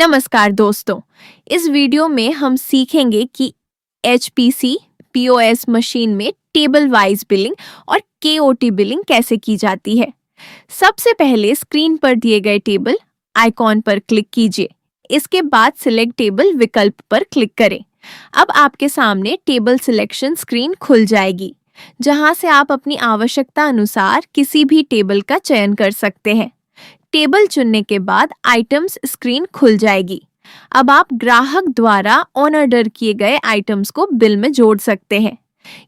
नमस्कार दोस्तों, इस वीडियो में हम सीखेंगे कि एचपीसी पीओएस मशीन में टेबल वाइज बिलिंग और केओटी बिलिंग कैसे की जाती है। सबसे पहले स्क्रीन पर दिए गए टेबल आइकॉन पर क्लिक कीजिए। इसके बाद सिलेक्ट टेबल विकल्प पर क्लिक करें। अब आपके सामने टेबल सिलेक्शन स्क्रीन खुल जाएगी, जहां से आप अपनी आवश्यकता अनुसार किसी भी टेबल का चयन कर सकते हैं। टेबल चुनने के बाद आइटम्स स्क्रीन खुल जाएगी। अब आप ग्राहक द्वारा ऑन ऑर्डर किए गए आइटम्स को बिल में जोड़ सकते हैं।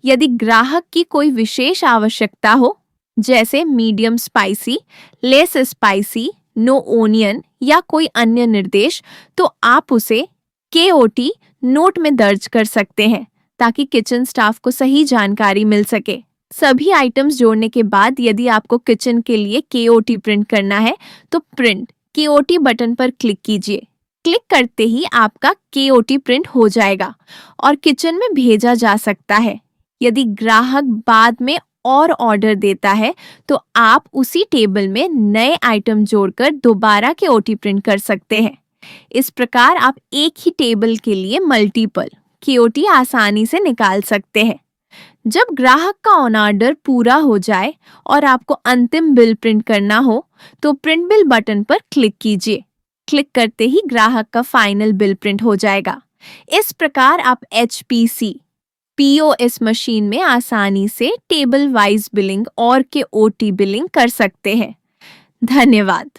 यदि ग्राहक की कोई विशेष आवश्यकता हो, जैसे medium spicy, less spicy, no onion या कोई अन्य निर्देश, तो आप उसे केओटी नोट में दर्ज कर सकते हैं ताकि किचन स्टाफ को सही जानकारी मिल सके। सभी आइटम्स जोड़ने के बाद यदि आपको किचन के लिए केओटी प्रिंट करना है तो प्रिंट केओटी बटन पर क्लिक कीजिए। क्लिक करते ही आपका केओटी प्रिंट हो जाएगा और किचन में भेजा जा सकता है। यदि ग्राहक बाद में और ऑर्डर देता है तो आप उसी टेबल में नए आइटम जोड़कर दोबारा केओटी प्रिंट कर सकते हैं। इस प्रकार आप एक ही टेबल के लिए मल्टीपल केओटी आसानी से निकाल सकते हैं। जब ग्राहक का ऑन ऑर्डर पूरा हो जाए और आपको अंतिम बिल प्रिंट करना हो तो प्रिंट बिल बटन पर क्लिक कीजिए। क्लिक करते ही ग्राहक का फाइनल बिल प्रिंट हो जाएगा। इस प्रकार आप एचपीसी पीओएस मशीन में आसानी से टेबल वाइज बिलिंग और केओटी बिलिंग कर सकते हैं। धन्यवाद।